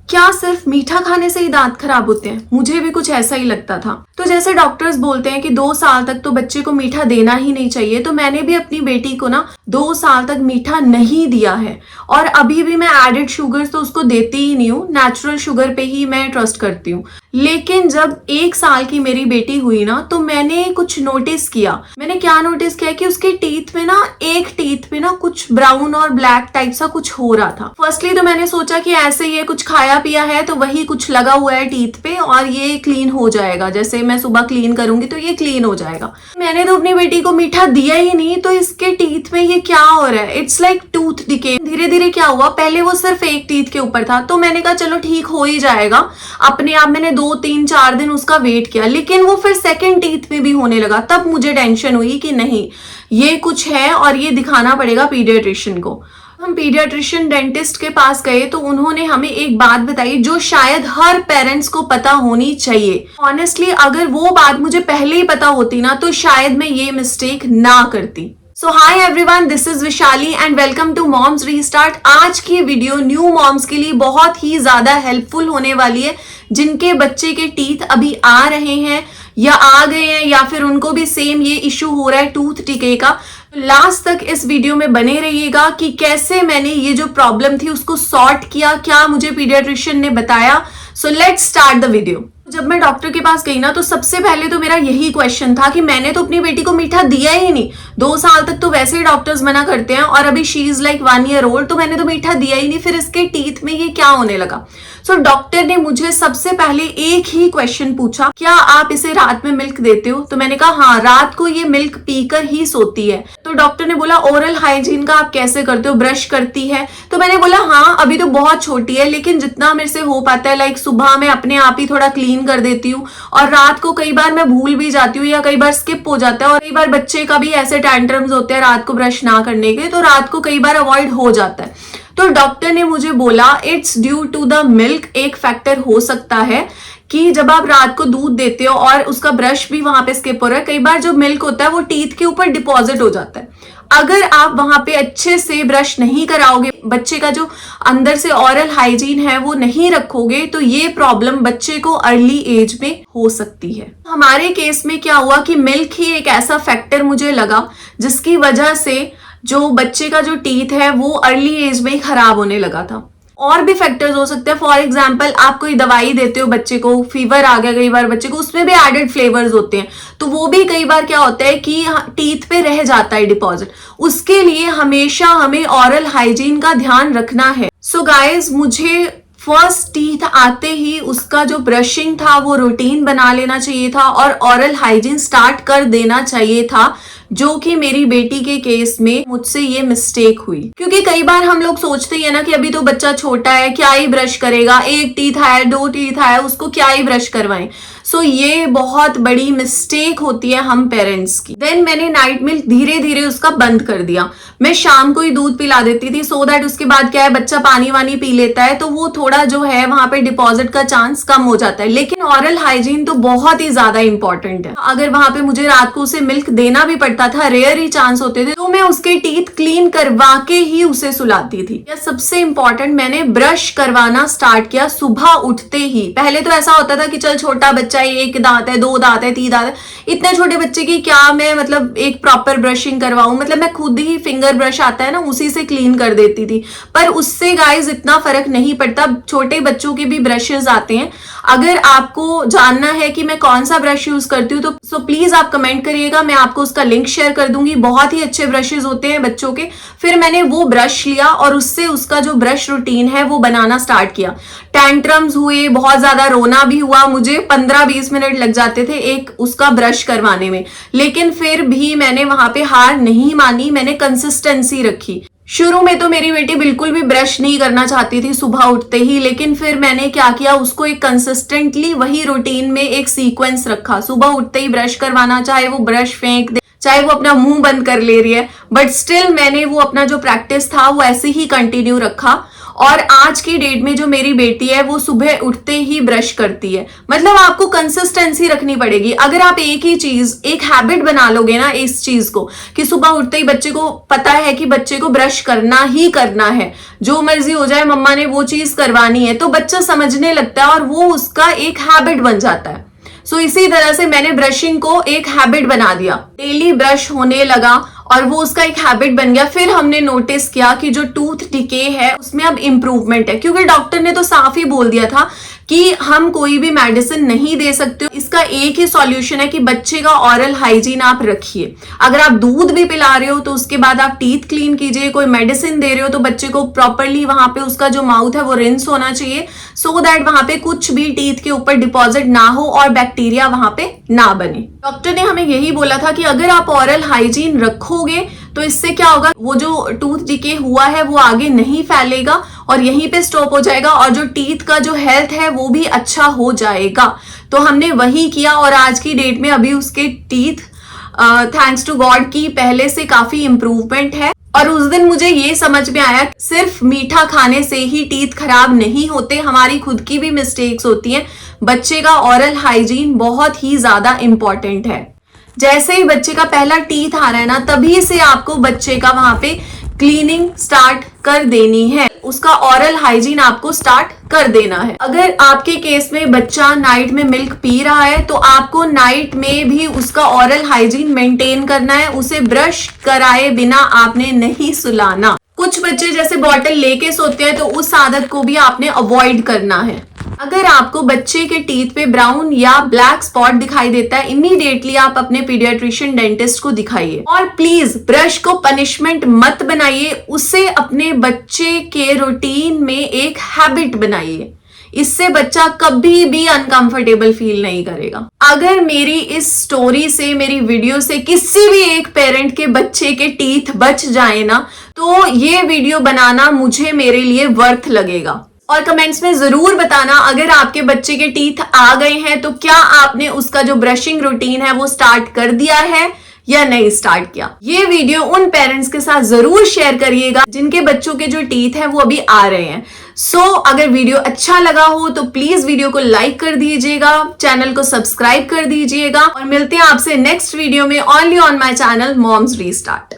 क्या सिर्फ मीठा खाने से ही दांत खराब होते हैं? मुझे भी कुछ ऐसा ही लगता था। तो जैसे डॉक्टर्स बोलते हैं कि 2 साल तक तो बच्चे को मीठा देना ही नहीं चाहिए, तो मैंने भी अपनी बेटी को ना 2 साल तक मीठा नहीं दिया है। और अभी भी मैं एडेड शुगर तो उसको देती ही नहीं हूँ, नेचुरल शुगर पे ही मैं ट्रस्ट करती हूँ। लेकिन जब 1 साल की मेरी बेटी हुई ना, तो मैंने कुछ नोटिस किया। मैंने क्या नोटिस किया कि उसके टीथ में ना, एक टीथ में ना कुछ ब्राउन और ब्लैक टाइप सा कुछ हो रहा था। फर्स्टली तो मैंने सोचा कि ऐसे ये कुछ खाया पिया है तो वही कुछ लगा हुआ है टीथ पे और ये क्लीन हो जाएगा, जैसे मैं सुबह क्लीन करूंगी तो ये क्लीन हो जाएगा। मैंने तो अपनी बेटी को मीठा दिया ही नहीं, तो इसके टीथ में ये क्या हो रहा है? It's like tooth decay. धीरे धीरे क्या हुआ, पहले वो सिर्फ एक टीथ के ऊपर था, तो मैंने कहा चलो ठीक हो ही जाएगा अपने आप। मैंने 2, 3, 4 दिन उसका वेट किया, लेकिन वो फिर सेकेंड टीथ में भी होने लगा। तब मुझे टेंशन हुई कि नहीं, ये कुछ है और ये दिखाना पड़ेगा पीडियाट्रिशियन को। हम पीडियाट्रिशियन डेंटिस्ट के पास गए तो उन्होंने हमें एक बात बताई जो शायद हर पेरेंट्स को पता होनी चाहिए। ऑनेस्टली अगर वो बात मुझे पहले ही पता होती ना, तो शायद मैं ये मिस्टेक ना करती। So hi everyone, this is Vishali and welcome to moms restart. आज की वीडियो न्यू मॉम्स के लिए बहुत ही ज्यादा हेल्पफुल होने वाली है, जिनके बच्चे के टीथ अभी आ रहे हैं या आ गए हैं, या फिर उनको भी सेम ये इश्यू हो रहा है टूथ डिके का। लास्ट तक इस वीडियो में बने रहिएगा कि कैसे मैंने ये जो प्रॉब्लम थी उसको सॉर्ट किया, क्या मुझे पीडियाट्रिशियन ने बताया। So let's start the video. जब मैं डॉक्टर के पास गई ना, तो सबसे पहले तो मेरा यही क्वेश्चन था कि मैंने तो अपनी बेटी को मीठा दिया ही नहीं। 2 साल तक तो वैसे ही डॉक्टर्स मना करते हैं, और अभी she is like 1 year old, तो मैंने तो मीठा दिया ही नहीं, फिर इसके टीथ में ये क्या होने लगा। सो डॉक्टर ने मुझे सबसे पहले एक ही क्वेश्चन पूछा, क्या आप इसे रात में मिल्क देते हो? तो मैंने कहा हाँ, रात को ये मिल्क पीकर ही सोती है। तो डॉक्टर ने बोला ओरल हाइजीन का आप कैसे करते हो, ब्रश करती है? तो मैंने बोला हाँ, अभी तो बहुत छोटी है, लेकिन जितना मेरे से हो पाता है, लाइक सुबह मैं अपने आप ही थोड़ा क्लीन कर देती हूँ, और रात को कई बार मैं भूल भी जाती हूँ या कई बार स्किप हो जाता है, और कई बार बच्चे का भी ऐसे टैंट्रम्स होते हैं रात को ब्रश ना करने के, तो रात को कई बार अवॉइड हो जाता है। तो डॉक्टर ने मुझे बोला it's due to the milk. एक फैक्टर हो सकता है कि जब आप रात को दूध देते हो और उसका ब्रश भी वहां पे स्किप हो रहा है, कई बार जो मिल्क होता है वो टीथ के ऊपर डिपॉजिट हो जाता है। अगर आप वहां पे अच्छे से ब्रश नहीं कराओगे, बच्चे का जो अंदर से ऑरल हाइजीन है वो नहीं रखोगे, तो ये प्रॉब्लम बच्चे को अर्ली एज में हो सकती है। हमारे केस में क्या हुआ कि मिल्क ही एक ऐसा फैक्टर मुझे लगा जिसकी वजह से जो बच्चे का जो टीथ है वो अर्ली एज में ही खराब होने लगा था। और भी फैक्टर्स हो सकते हैं। फॉर एग्जाम्पल, आप कोई दवाई देते हो बच्चे को, फीवर आ गया कई बार बच्चे को, उसमें भी एडेड फ्लेवर्स होते हैं, तो वो भी कई बार क्या होता है कि टीथ पे रह जाता है डिपॉजिट। उसके लिए हमेशा हमें ऑरल हाइजीन का ध्यान रखना है। सो गाइज, मुझे फर्स्ट टीथ आते ही उसका जो ब्रशिंग था वो रूटीन बना लेना चाहिए था और ऑरल हाइजीन स्टार्ट कर देना चाहिए था, जो कि मेरी बेटी के केस में मुझसे ये मिस्टेक हुई। क्योंकि कई बार हम लोग सोचते हैं ना कि अभी तो बच्चा छोटा है, क्या ही ब्रश करेगा, 1 टीथ आया, 2 टीथ आया, उसको क्या ही ब्रश करवाएं। सो ये बहुत बड़ी मिस्टेक होती है हम पेरेंट्स की। देन मैंने नाइट मिल्क धीरे धीरे उसका बंद कर दिया। मैं शाम को ही दूध पिला देती थी, सो दैट उसके बाद क्या है, बच्चा पानी वानी पी लेता है, तो वो थोड़ा जो है वहां पे डिपॉजिट का चांस कम हो जाता है। लेकिन ऑरल हाइजीन तो बहुत ही ज्यादा इंपॉर्टेंट है। अगर वहां पे मुझे रात को उसे मिल्क देना भी पड़ता था, रेयर ही चांस होते थे, तो मैं उसके टीथ क्लीन करवा के ही उसे सुलाती थी। या सबसे इंपॉर्टेंट, मैंने ब्रश करवाना स्टार्ट किया सुबह उठते ही। पहले तो ऐसा होता था कि चल छोटा बच्चा है, 1 दांत है, 2 दांत है, 3 दांत है, इतने छोटे बच्चे की क्या मैं मतलब एक प्रॉपर ब्रशिंग करवाऊं। मतलब मैं खुद ही फिंगर ब्रश आता है ना, उसी से क्लीन कर देती थी, पर उससे गाइस इतना फर्क नहीं पड़ता। छोटे बच्चों के भी ब्रशेस आते हैं। अगर आपको जानना है कि मैं कौन सा ब्रश यूज करती हूँ, तो सो प्लीज आप कमेंट करिएगा, मैं आपको उसका लिंक शेयर कर दूंगी। बहुत ही अच्छे ब्रशेस होते हैं बच्चों के। फिर मैंने वो ब्रश लिया और उससे उसका जो ब्रश रूटीन है वो बनाना स्टार्ट किया। टैंट्रम्स हुए, बहुत ज्यादा रोना भी हुआ, मुझे 15-20 मिनट लग जाते थे एक उसका ब्रश करवाने में, लेकिन फिर भी मैंने वहां पे हार नहीं मानी, मैंने कंसिस्टेंसी रखी। शुरू में तो मेरी बेटी बिल्कुल भी ब्रश नहीं करना चाहती थी सुबह उठते ही, लेकिन फिर मैंने क्या किया, उसको एक कंसिस्टेंटली वही रूटीन में एक सीक्वेंस रखा। सुबह उठते ही ब्रश करवाना, चाहे वो ब्रश फेंक दे, चाहे वो अपना मुंह बंद कर ले रही है, बट स्टिल मैंने वो अपना जो प्रैक्टिस था वो ऐसे ही कंटिन्यू रखा। और आज की डेट में जो मेरी बेटी है वो सुबह उठते ही ब्रश करती है। मतलब आपको कंसिस्टेंसी रखनी पड़ेगी। अगर आप एक ही चीज, एक हैबिट बना लोगे ना इस चीज को, कि सुबह उठते ही बच्चे को पता है कि बच्चे को ब्रश करना ही करना है, जो मर्जी हो जाए मम्मा ने वो चीज करवानी है, तो बच्चा समझने लगता है और वो उसका एक हैबिट बन जाता है। सो इसी तरह से मैंने ब्रशिंग को एक हैबिट बना दिया, डेली ब्रश होने लगा और वो उसका एक हैबिट बन गया। फिर हमने नोटिस किया कि जो टूथ डिके है उसमें अब इंप्रूवमेंट है, क्योंकि डॉक्टर ने तो साफ ही बोल दिया था कि हम कोई भी मेडिसिन नहीं दे सकते। इसका एक ही सॉल्यूशन है कि बच्चे का ऑरल हाइजीन आप रखिए। अगर आप दूध भी पिला रहे हो तो उसके बाद आप टीथ क्लीन कीजिए। कोई मेडिसिन दे रहे हो तो बच्चे को प्रॉपरली वहां पे उसका जो माउथ है वो रिंस होना चाहिए, सो दैट वहां पे कुछ भी टीथ के ऊपर डिपॉजिट ना हो और बैक्टीरिया वहां पे ना बने। डॉक्टर ने हमें यही बोला था कि अगर आप ऑरल हाइजीन रखोगे तो इससे क्या होगा, वो जो टूथ डिके हुआ है वो आगे नहीं फैलेगा और यहीं पे स्टॉप हो जाएगा और जो टीथ का जो हेल्थ है वो भी अच्छा हो जाएगा। तो हमने वही किया और आज की डेट में अभी उसके टीथ थैंक्स टू गॉड की पहले से काफी इंप्रूवमेंट है। और उस दिन मुझे ये समझ में आया सिर्फ मीठा खाने से ही टीथ खराब नहीं होते, हमारी खुद की भी मिस्टेक्स होती हैं। बच्चे का ऑरल हाइजीन बहुत ही ज्यादा इंपॉर्टेंट है। जैसे ही बच्चे का पहला टीथ आ रहा है ना, तभी से आपको बच्चे का वहां पे क्लीनिंग स्टार्ट कर देनी है, उसका ऑरल हाइजीन आपको स्टार्ट कर देना है। अगर आपके केस में बच्चा नाइट में मिल्क पी रहा है तो आपको नाइट में भी उसका ऑरल हाइजीन मेंटेन करना है, उसे ब्रश कराए बिना आपने नहीं सुलाना। कुछ बच्चे जैसे बॉटल लेके सोते हैं तो उस आदत को भी आपने अवॉइड करना है। अगर आपको बच्चे के टीथ पे ब्राउन या ब्लैक स्पॉट दिखाई देता है, इमीडिएटली आप अपने पीडियाट्रिशियन डेंटिस्ट को दिखाइए। और प्लीज ब्रश को पनिशमेंट मत बनाइए, उसे अपने बच्चे के रूटीन में एक हैबिट बनाइए। इससे बच्चा कभी भी अनकंफर्टेबल फील नहीं करेगा। अगर मेरी इस स्टोरी से, मेरी वीडियो से किसी भी एक पेरेंट के बच्चे के टीथ बच जाए ना, तो ये वीडियो बनाना मुझे, मेरे लिए वर्थ लगेगा। और कमेंट्स में जरूर बताना अगर आपके बच्चे के टीथ आ गए हैं तो क्या आपने उसका जो ब्रशिंग रूटीन है वो स्टार्ट कर दिया है या नहीं स्टार्ट किया। ये वीडियो उन पेरेंट्स के साथ जरूर शेयर करिएगा जिनके बच्चों के जो टीथ है वो अभी आ रहे हैं। अगर वीडियो अच्छा लगा हो तो प्लीज वीडियो को लाइक कर दीजिएगा, चैनल को सब्सक्राइब कर दीजिएगा और मिलते हैं आपसे नेक्स्ट वीडियो में only on my channel moms restart.